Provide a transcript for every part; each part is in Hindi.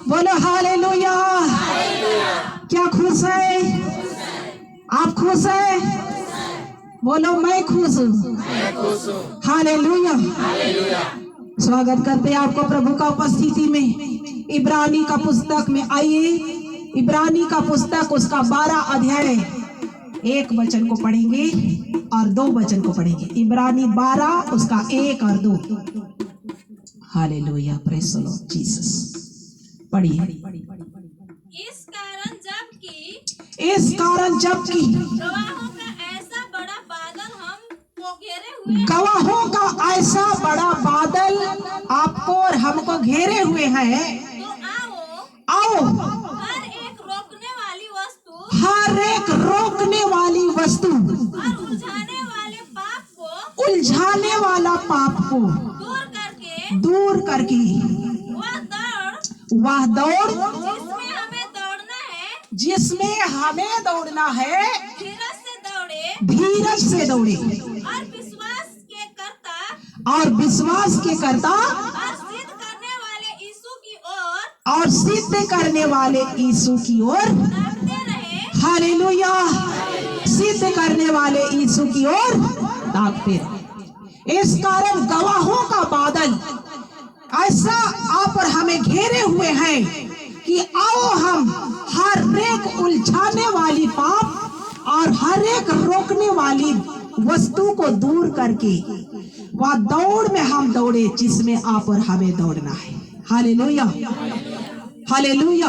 बोलो हालेलुया। क्या खुश है? आप खुश है? बोलो मैं खुश हूँ। हालेलुया। स्वागत करते हैं आपको प्रभु का उपस्थिति में। इब्रानी का पुस्तक में आइए। इब्रानी का पुस्तक उसका 12 अध्याय 1 वचन को पढ़ेंगे और 2 वचन को पढ़ेंगे। इब्रानी 12 उसका 1 और 2। Hallelujah, praise the Lord Jesus. पढ़िए। इस कारण जबकि गवाहों का ऐसा बड़ा बादल आपको और हमको घेरे हुए हैं, तो आओ हर एक रोकने वाली वस्तु और उलझाने वाला पाप को दूर करके वह दौड़ जिसमें हमें दौड़ना है, धीरज से दौड़े और विश्वास के करता और सिद्ध करने वाले यीशु की ओर। हालेलुया। सिद्ध करने वाले यीशु की ओर ताकते रहे। इस कारण गवाहों का बादल ऐसा आप और हमें घेरे हुए हैं कि आओ हम हर एक उलझाने वाली पाप और हर एक रोकने वाली वस्तु को दूर करके वह दौड़ में हम दौड़े जिसमें आप और हमें दौड़ना है। Hallelujah, hallelujah.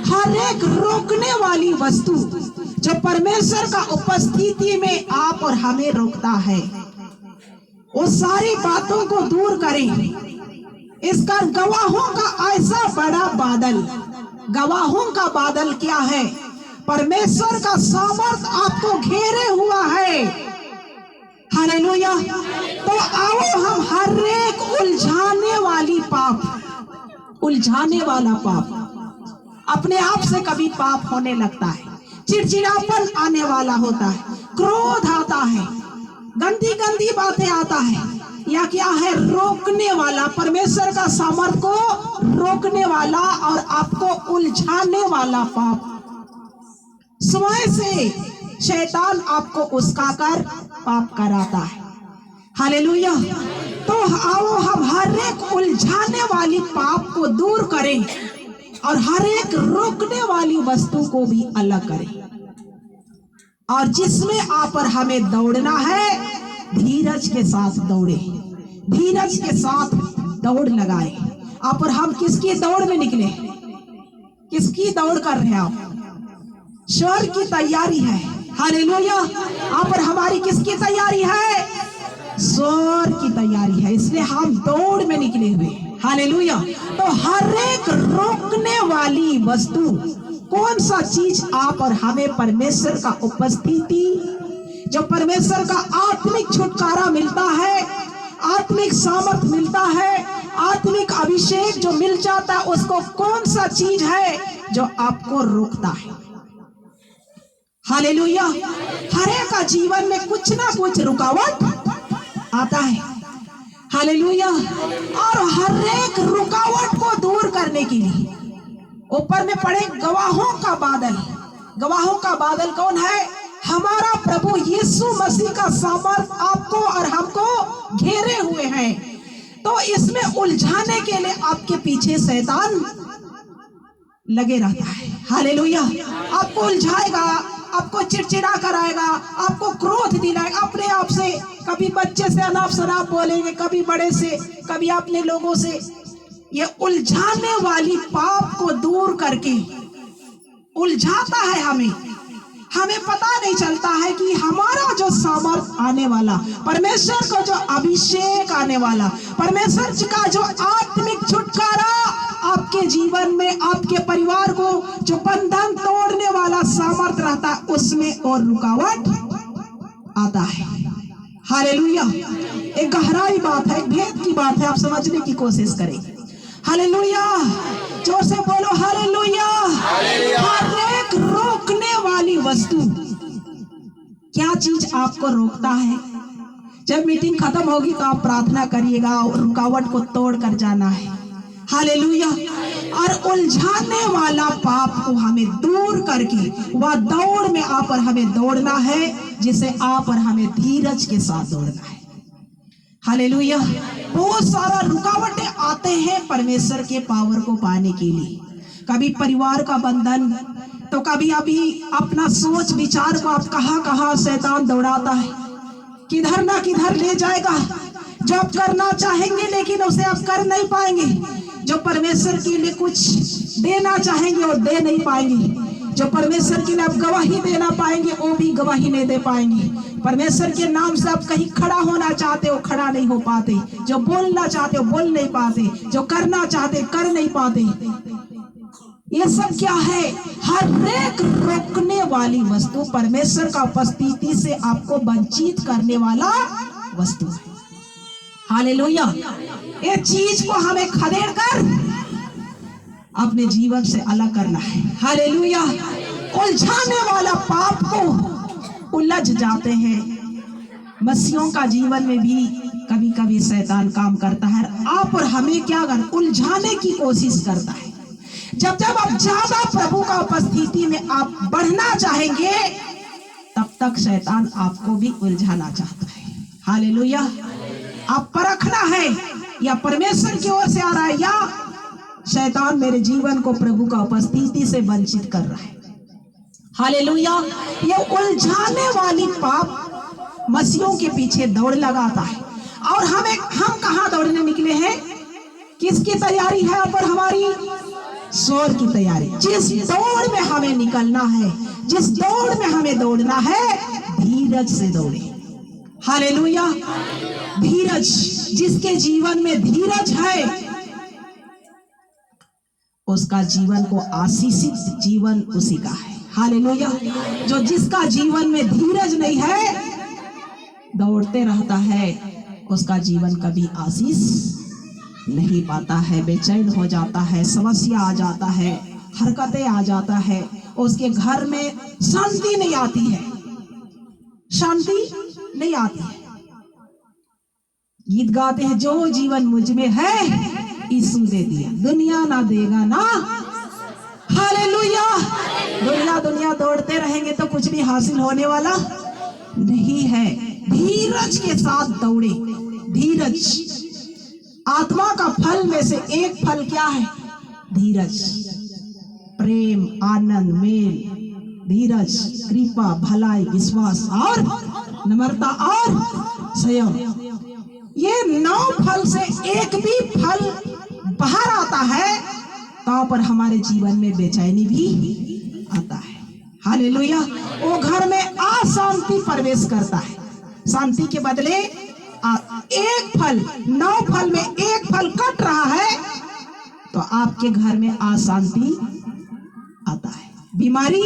हर एक रोकने वाली वस्तु जो परमेश्वर का उपस्थिति में आप और हमें रोकता है, वो सारी बातों को दूर करें। इसका गवाहों का ऐसा बड़ा बादल, गवाहों का बादल क्या है? परमेश्वर का सामर्थ आपको घेरे हुआ है। हालेलुया। तो आओ हम हर एक उलझाने वाली पाप, उलझाने वाला पाप, अपने आप से कभी पाप होने लगता है, चिड़चिड़ापन आने वाला होता है, क्रोध आता है, गंदी गंदी बातें आता है, या क्या है रोकने वाला, परमेश्वर का सामर्थ को रोकने वाला और आपको उलझाने वाला पाप। स्वयं से शैतान आपको उस्काकर पाप कराता है। हालेलुया। तो आओ हम हर एक उलझाने वाली पाप को दूर करें और हर एक रोकने वाली वस्तु को भी अलग करें, और जिसमें आप और हमें दौड़ना है, धीरज के साथ दौड़े, धीरज के साथ दौड़ लगाए। आप और हम किसकी दौड़ में निकले? किसकी दौड़ कर रहे हैं आप? स्वर्ग की तैयारी है। हालेलुया। आप और हमारी किसकी तैयारी है? स्वर्ग की तैयारी है, इसलिए हम दौड़ में निकले हुए। हालेलुया। तो हर एक रोकने वाली वस्तु, कौन सा चीज आप और हमें परमेश्वर का उपस्थिति, जो परमेश्वर का आत्मिक छुटकारा मिलता है, आत्मिक सामर्थ मिलता है, आत्मिक अभिषेक जो मिल जाता है, उसको कौन सा चीज है जो आपको रोकता है? हालेलुया। हर एक का जीवन में कुछ ना कुछ रुकावट आता है। हालेलुया। और हर एक रुकावट को दूर करने के लिए ऊपर में पड़े गवाहों का बादल। गवाहों का बादल कौन है? हमारा प्रभु यीशु मसीह का सामर्थ आपको और हमको घेरे हुए हैं। तो इसमें उलझाने के लिए आपके पीछे शैतान लगे रहता है। हालेलुया। आपको उलझाएगा, आपको चिड़चिड़ा कराएगा, आपको क्रोध दिलाएगा, अपने आप से, कभी बच्चे से अनाप शनाप बोलेंगे, कभी बड़े से, कभी अपने लोगों से। ये उलझाने वाली पाप को दूर करके उलझाता है हमें। हमें पता नहीं चलता है कि हमारा जो सामर्थ आने वाला, परमेश्वर को जो अभिषेक आने वाला, परमेश्वर का जो आत्मिक छुटकारा आपके जीवन में, आपके परिवार को जो बंधन तोड़ने वाला सामर्थ रहता है, उसमें और रुकावट आता है। हालेलुया। एक गहराई बात है, एक भेद की बात है, आप समझने की कोशिश करें। हालेलुया। जोर से बोलो हालेलुया। हर एक रोकने वाली वस्तु, क्या चीज आपको रोकता है? जब मीटिंग खत्म होगी तो आप प्रार्थना करिएगा और रुकावट को तोड़ कर जाना है। हालेलुया। और उलझाने वाला पाप को हमें दूर करके वह दौड़ में आप और हमें दौड़ना है, जिसे आप और हमें धीरज के साथ दौड़ना है। हालेलुया। बहुत सारा रुकावटें आते हैं परमेश्वर के पावर को पाने के लिए। कभी परिवार का बंधन, तो कभी अभी अपना सोच विचार को आप कहाँ शैतान दौड़ाता है, किधर ना किधर ले जाएगा। जो आप करना चाहेंगे लेकिन उसे आप कर नहीं पाएंगे। जो परमेश्वर के लिए कुछ देना चाहेंगे वो दे नहीं पाएंगे। जो परमेश्वर के लिए आप गवाही देना पाएंगे वो भी गवाही नहीं दे पाएंगे। परमेश्वर के नाम से आप कहीं खड़ा होना चाहते हो, खड़ा नहीं हो पाते। जो बोलना चाहते हो बोल नहीं पाते। जो करना चाहते कर नहीं पाते। ये सब क्या है? हर एक रोकने वाली वस्तु परमेश्वर का उपस्थिति से आपको वंचित करने वाला वस्तु है। हालेलुया। ये चीज को हमें खदेड़ कर अपने जीवन से अलग करना है। हालेलुया। उलझाने वाला पाप को उलझ जाते हैं। मसीहों का जीवन में भी कभी कभी शैतान काम करता है। आप और हमें क्या कर उलझाने की कोशिश करता है। जब जब आप ज्यादा प्रभु का उपस्थिति में आप बढ़ना चाहेंगे, तब तक शैतान आपको भी उलझाना चाहता है। हालेलुया। आप परखना है या परमेश्वर की ओर से आ रहा है या शैतान मेरे जीवन को प्रभु का उपस्थिति से वंचित कर रहा है। हालेलुया। ये उलझाने वाली पाप मसीहों के पीछे दौड़ लगाता है। और हम कहाँ दौड़ने निकले हैं? किसकी तैयारी है पर हमारी? स्वर की तैयारी। जिस दौड़ में हमें निकलना है, जिस दौड़ में हमें दौड़ना है, धीरज से दौड़े। हालेलुया। धीरज, जिसके जीवन में धीरज है उसका जीवन को आशीषित जीवन उसी का है। हालेलुया। जो जिसका जीवन में धीरज नहीं है, दौड़ते रहता है, उसका जीवन कभी आशीष नहीं पाता है। बेचैन हो जाता है, समस्या आ जाता है, हरकतें आ जाता है। उसके घर में शांति नहीं आती है, शांति नहीं आती है। गीत गाते हैं, जो जीवन मुझ में है यीशु दे दिया, दुनिया ना देगा ना। हालेलुया। दुनिया दौड़ते रहेंगे तो कुछ भी हासिल होने वाला नहीं है। धीरज के साथ दौड़े। धीरज आत्मा का फल में से एक फल क्या है? धीरज। प्रेम, आनंद, मेल, धीरज, कृपा, भलाई, विश्वास और नम्रता और संयम। ये 9 फल से एक भी फल बाहर आता है तो पर हमारे जीवन में बेचैनी भी आता है। हालेलुया। वो घर में अशांति प्रवेश करता है। शांति के बदले एक फल, 9 फल में एक फल कट रहा है तो आपके घर में अशांति आता है, बीमारी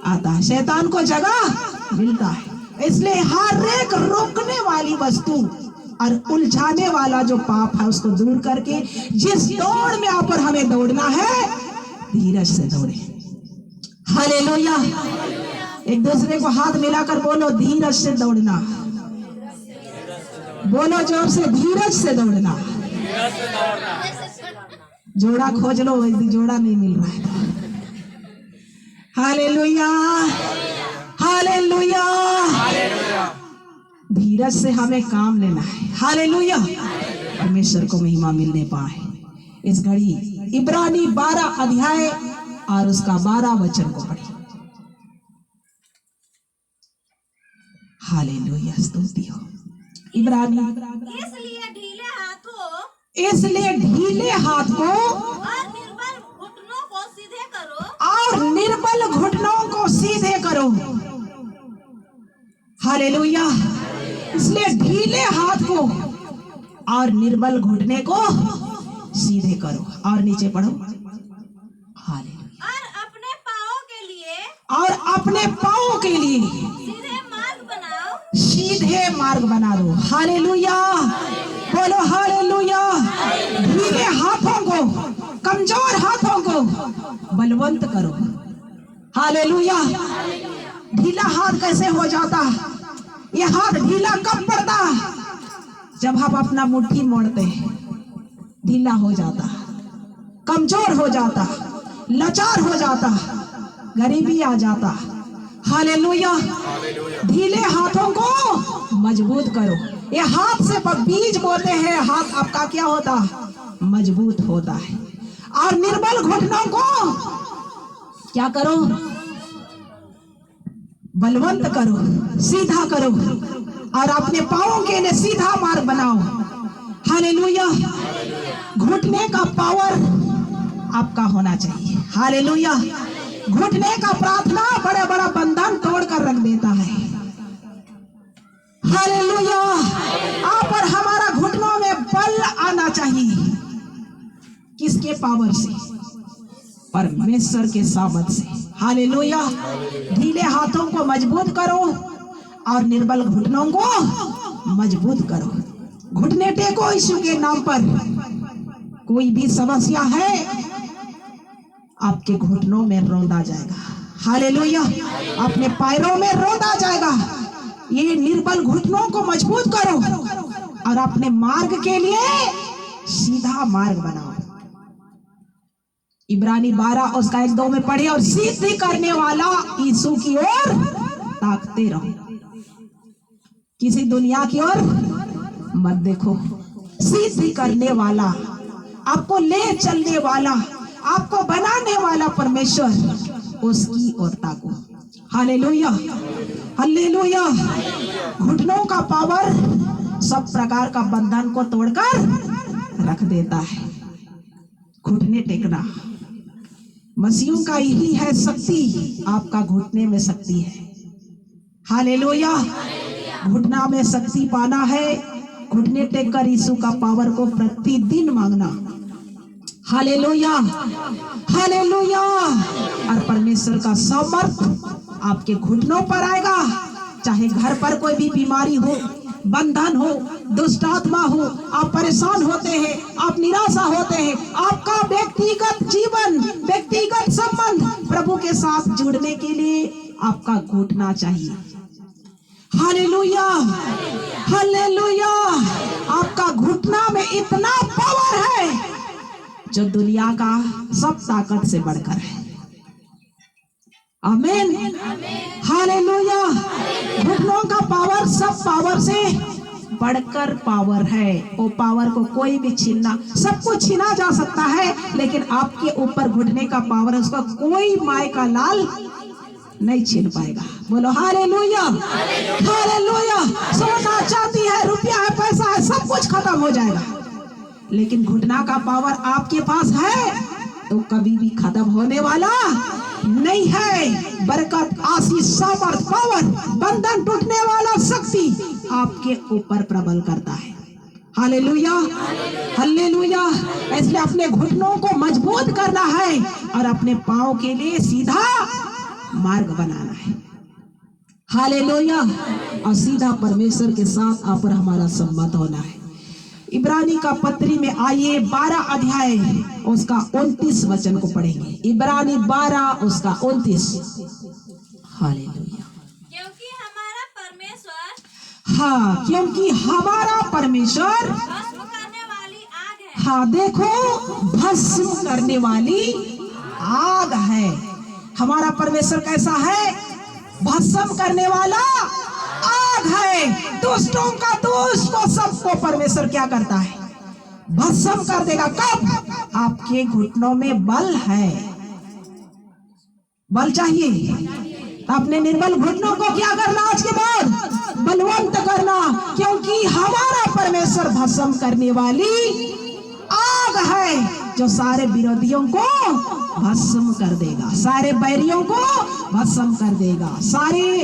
आता है, शैतान को जगह मिलता है। इसलिए हर एक रोकने वाली वस्तु और उलझाने वाला जो पाप है उसको दूर करके जिस दौड़ में आप और हमें दौड़ना है, धीरज से दौड़े। हालेलुया। एक दूसरे को हाथ मिलाकर बोलो, धीरज से दौड़ना। बोलो जोर से, धीरज से दौड़ना। जोड़ा खोज लो, यदि जोड़ा नहीं मिल रहा है। हालेलुया। हालेलुया। धीरज से हमें काम लेना है। हालेलुया। परमेश्वर को महिमा मिलने पाए। इस घड़ी इब्रानी 12 अध्याय और उसका 12 वचन को पढ़िए। हालेलुया। स्तुति हो। इब्रानी, इसलिए ढीले हाथ को और निर्बल घुटनों को सीधे करो, और निर्बल घुटनों को सीधे करो। हालेलुया। इसलिए ढीले हाथ को और निर्बल घुटने को सीधे करो। और नीचे पढ़ो। हालेलुया। और अपने पाँवों के लिए, और अपने पाँवों के लिए सीधे मार्ग बनाओ, सीधे मार्ग बना दो। हालेलुया। बोलो हालेलुया। ढीले हाथों को, कमजोर हाथों को बलवंत करो। हालेलुया। ढीला हाथ कैसे हो जाता? ये हाथ ढीला कब पड़ता? जब आप अपना मुट्ठी मोड़ते हैं, ढीला हो जाता। कमजोर हो जाता, लाचार हो जाता, गरीबी आ जाता। हालेलुया। ढीले हाथों को मजबूत करो। ये हाथ से बीज बोते हैं, हाथ आपका क्या होता, मजबूत होता है। और निर्बल घुटनों को क्या करो, बलवंत करो, सीधा करो, और अपने पांवों के लिए सीधा मार्ग बनाओ। हालेलुया। घुटने का पावर आपका होना चाहिए। हालेलुया। घुटने का प्रार्थना बड़ा बड़ा बंधन तोड़ कर रख देता है। हालेलुया। आप और हमारा घुटनों में बल आना चाहिए। किसके पावर से? परमेश्वर के सामर्थ से। हालेलुया। ढीले हाथों को मजबूत करो और निर्बल घुटनों को मजबूत करो। घुटने टेको यीशु के नाम पर। कोई भी समस्या है, आपके घुटनों में रौंदा जाएगा। हालेलुया। अपने पैरों में रौंदा जाएगा। ये निर्बल घुटनों को मजबूत करो और अपने मार्ग के लिए सीधा मार्ग बनाओ। इब्रानी 12 उसका 1-2 में पढ़े, और सिद्धि करने वाला यीशु की ओर ताकते रहो। किसी दुनिया की ओर मत देखो। सिद्धि करने वाला, आपको ले चलने वाला, आपको बनाने वाला परमेश्वर, उसकी ओर ताको। हालेलुया। हालेलुया। घुटनों का पावर सब प्रकार का बंधन को तोड़कर रख देता है। घुटने टेकना मसीहों का यही है शक्ति। आपका घुटने में शक्ति है। हालेलुया। घुटना में शक्ति पाना है, घुटने टेक कर यीशु का पावर को प्रतिदिन मांगना। हालेलुया। हालेलुया। और परमेश्वर का सामर्थ आपके घुटनों पर आएगा। चाहे घर पर कोई भी बीमारी हो, बंधन हो, दुष्ट आत्मा हो, आप परेशान होते हैं, आप निराशा होते हैं, आपका व्यक्तिगत जीवन, व्यक्तिगत संबंध प्रभु के साथ जुड़ने के लिए आपका घुटना चाहिए। हालेलुया। हालेलुया। आपका घुटना में इतना पावर है जो दुनिया का सब ताकत से बढ़कर है। आमीन। हालेलुया। घुटनों का पावर सब पावर से बढ़कर पावर है। वो पावर को कोई भी छीनना, सब कुछ छीना जा सकता है, लेकिन आपके ऊपर घुटने का पावर है, उसका कोई माय का लाल नहीं छीन पाएगा। बोलो हालेलुया। हालेलुया। सोना चांदी है, रुपया है, पैसा है, सब कुछ खत्म हो जाएगा, लेकिन घुटना का पावर आपके पास है तो कभी भी खत्म होने वाला नहीं है। बरकत, आशीष, सामर्थ, पावर, बंधन टूटने वाला शक्ति आपके ऊपर प्रबल करता है। हालेलुया। हालेलुया। इसलिए अपने घुटनों को मजबूत करना है और अपने पांव के लिए सीधा मार्ग बनाना है। हालेलुया। और सीधा परमेश्वर के साथ आप और हमारा संबंध होना है। इब्रानी का पत्री में आइए 12 अध्याय उसका 29 वचन को पढ़ेंगे। इब्रानी 12 उसका 29। हालेलुया। क्योंकि हमारा परमेश्वर हाँ, क्योंकि हमारा परमेश्वर भस्म करने वाली आग है। हाँ, देखो, भस्म करने वाली आग है। हमारा परमेश्वर कैसा है? भस्म करने वाला आग है। दुष्टों का दुष्ट को सबको परमेश्वर क्या करता है? भस्म कर देगा। कब? आपके घुटनों में बल है। बल चाहिए तो अपने निर्बल घुटनों को क्या करना? आज के बाद बलवंत करना, क्योंकि हमारा परमेश्वर भस्म करने वाली आग है जो सारे विरोधियों को भस्म कर देगा, सारे बैरियों को भस्म कर देगा, सारे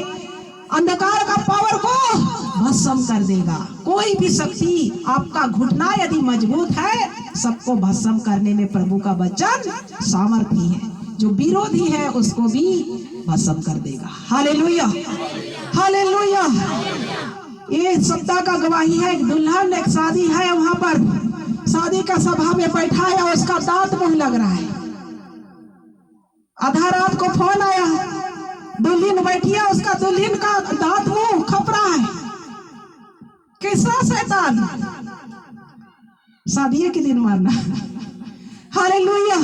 अंधकार का पावर को भस्म कर देगा। कोई भी शक्ति, आपका घुटना यदि मजबूत है, सबको भस्म करने में प्रभु का वचन सामर्थी है। जो विरोधी है उसको भी भस्म कर देगा। हालेलुया। हालेलुया। ये सप्ताह का गवाही है। एक दुल्हन, एक शादी है, वहां पर शादी का सभा में बैठा है, उसका दांत मुंह लग रहा है। आधा रात को फोन आया, दुल्हन बैठी है, उसका दुल्हन का दांत मुंह खप रहा है। कैसा शैतान! शादी के दिन मारना। हालेलुया।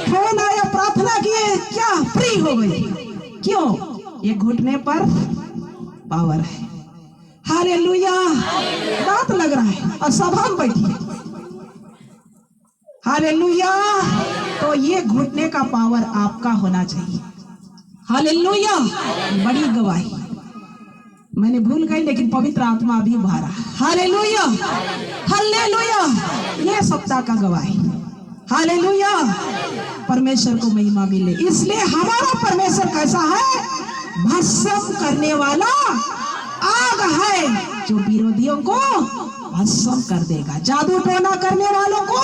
फोन आया, प्रार्थना किए, क्या फ्री हो गई? क्यों? ये घुटने पर पावर है। हालेलुया। दांत लग रहा है और सभा में बैठी है। हालेलुया। तो ये घुटने का पावर आपका होना चाहिए। हालेलुया। बड़ी गवाही, मैंने भूल गई लेकिन पवित्र आत्मा अभी भरा। Hallelujah, hallelujah. ये सप्ताह का गवाही। हालेलुया। परमेश्वर को महिमा मिले। इसलिए हमारा परमेश्वर कैसा है? भस्म करने वाला आग है, जो विरोधियों को भस्म कर देगा, जादू टोना करने वालों को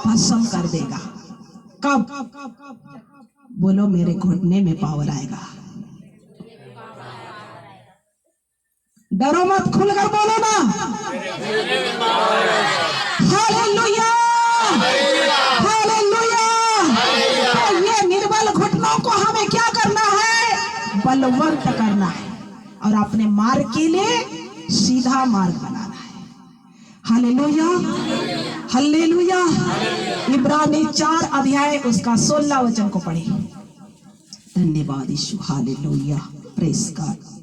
भस्म कर देगा। कब? बोलो, मेरे घुटने में पावर आएगा। डरो मत, खुलकर बोलो ना। Hallelujah, hallelujah. तो ये निर्बल घुटनों को हमें क्या करना है? बलवंत करना है और अपने मार्ग के लिए सीधा मार्ग बनाना है। Hallelujah, hallelujah. इब्रानी 4 अध्याय उसका 16 वचन को पढ़े। धन्यवाद यीशु। Hallelujah, praise God.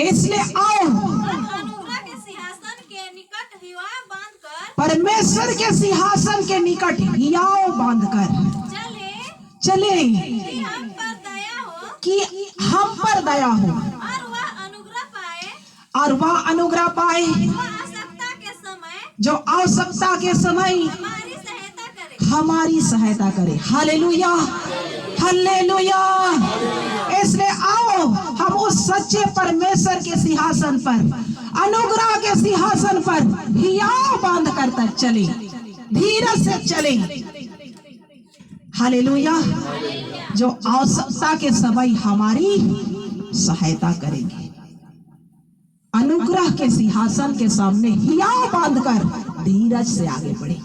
इसलिए आओ, अनुग्रह के सिंहासन के निकट हियाव बांधकर, परमेश्वर के सिंहासन के निकट हियाव बांधकर चले कि हम पर दया हो, कि हम पर दया हो और वह अनुग्रह पाए, और वह अनुग्रह पाए, जो आवश्यकता के समय, जो आवश्यकता के समय हमारी सहायता करे, हमारी सहायता करे। Hallelujah, hallelujah. इसलिए आओ, हम उस सच्चे परमेश्वर के सिंहासन पर, अनुग्रह के सिंहासन पर हियाव बांध कर तक चले, धीरज से चले। हालेलुया। जो आवश्यकता के समय हमारी सहायता करेंगे। अनुग्रह के सिंहासन के सामने हियाव बांधकर धीरज से आगे बढ़े।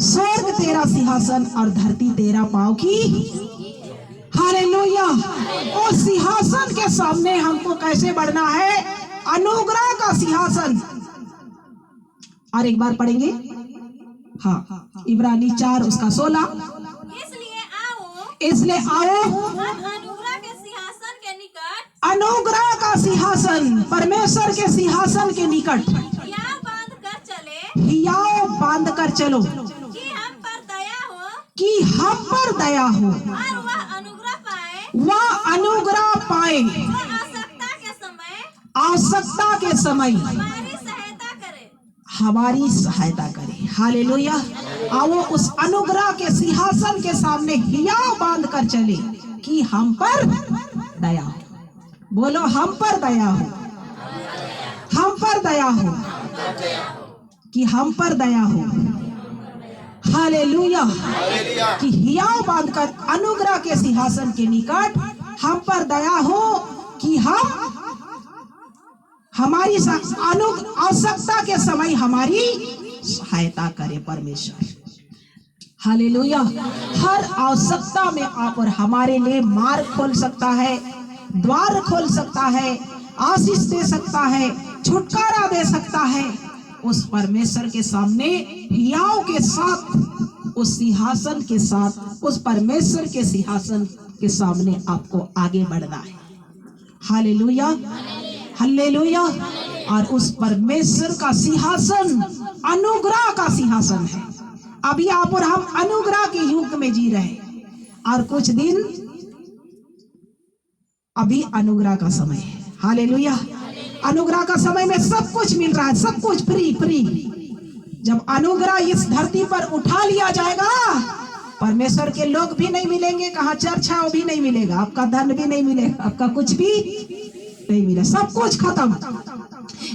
स्वर्ग तेरा सिंहासन और धरती तेरा पाँव की। हालेलुया। उस सिंहासन के सामने हमको कैसे बढ़ना है? अनुग्रह का सिंहासन। और एक बार पढ़ेंगे, हाँ, इब्रानी 4 उसका 16। इसलिए आओ, हम अनुग्रह के सिंहासन के निकट, अनुग्रह का सिंहासन, परमेश्वर के सिंहासन के निकट हियाव बांध कर चले, हियाव बांध कर चलो, कि हम पर दया हो, कि हम पर दया हो, और वह अनुग्रह पाए, वह अनुग्रह पाए, जो आवश्यकता के समय आवश्यकता के समय हमारी सहायता करे, हमारी सहायता करे। हालेलुया। आओ, उस अनुग्रह के सिंहासन के सामने हियाव बांध कर चले कि हम पर दया हो। बोलो, हम पर दया हो, हम पर दया हो, कि हम पर दया हो। हालेलुया। कि हियाव बांधकर अनुग्रह के सिंहासन के निकट हम पर दया हो, कि हम हमारी आवश्यकता के समय हमारी सहायता करे परमेश्वर। हालेलुया। हर आवश्यकता में आप और हमारे लिए मार्ग खोल सकता है, द्वार खोल सकता है, आशीष दे सकता है, छुटकारा दे सकता है। उस परमेश्वर के सामने हियाव के साथ, उस सिंहासन के साथ, उस परमेश्वर के सिंहासन के सामने आपको आगे बढ़ना है। Hallelujah, hallelujah. और उस परमेश्वर का सिंहासन अनुग्रह का सिंहासन है। अभी आप और हम अनुग्रह के युग में जी रहे हैं और कुछ दिन अभी अनुग्रह का समय है। हालेलुया। अनुग्रह का समय में सब कुछ मिल रहा है, सब कुछ फ्री फ्री। जब अनुग्रह इस धरती पर उठा लिया जाएगा, परमेश्वर के लोग भी नहीं मिलेंगे, कहाँ चर्च है वो भी नहीं मिलेगा, आपका धन भी नहीं मिलेगा, आपका कुछ भी नहीं मिलेगा, सब कुछ खत्म।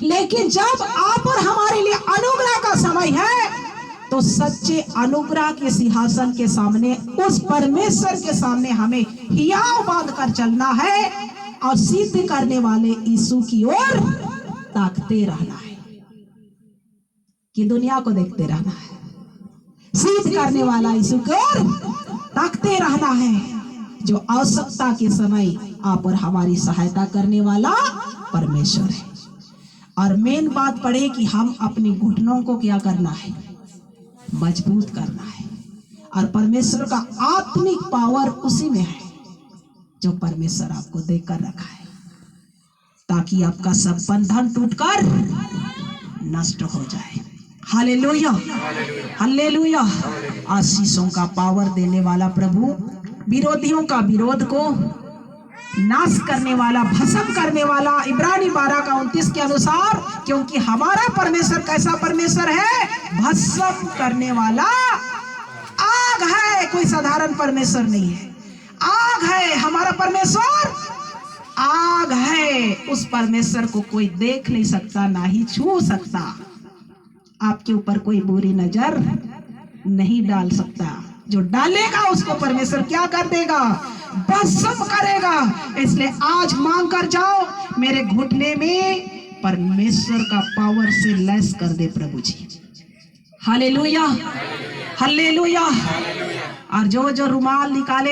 लेकिन जब आप और हमारे लिए अनुग्रह का समय है, तो सच्चे अनुग्रह के सिंहासन के सामने, उस परमेश्वर के सामने हमें हियाव बांध कर चलना है और सिद्ध करने वाले यीशु की ओर ताकते रहना है। कि दुनिया को देखते रहना है, सिद्ध करने वाला यीशु की ओर ताकते रहना है, जो आवश्यकता के समय आप और हमारी सहायता करने वाला परमेश्वर है। और मेन बात पड़े कि हम अपने घुटनों को क्या करना है, मजबूत करना है। और परमेश्वर का आत्मिक पावर उसी में है जो परमेश्वर आपको देकर रखा है, ताकि आपका सब बंधन टूटकर नष्ट हो जाए। Hallelujah, hallelujah. आशीषों का पावर देने वाला प्रभु, विरोधियों का विरोध को नाश करने वाला, भस्म करने वाला। इब्रानी 12:29 के अनुसार, क्योंकि हमारा परमेश्वर कैसा परमेश्वर है, भस्म करने वाला आग है, कोई साधारण परमेश्वर नहीं है। आग है हमारा परमेश्वर, आग है। उस परमेश्वर को कोई देख नहीं सकता, ना ही छू सकता। आपके ऊपर कोई बुरी नजर नहीं डाल सकता। जो डालेगा उसको परमेश्वर क्या कर देगा, भस्म करेगा। इसलिए आज मांग कर जाओ, मेरे घुटने में परमेश्वर का पावर से लैस कर दे प्रभु जी। Hallelujah, hallelujah. और जो रुमाल निकाले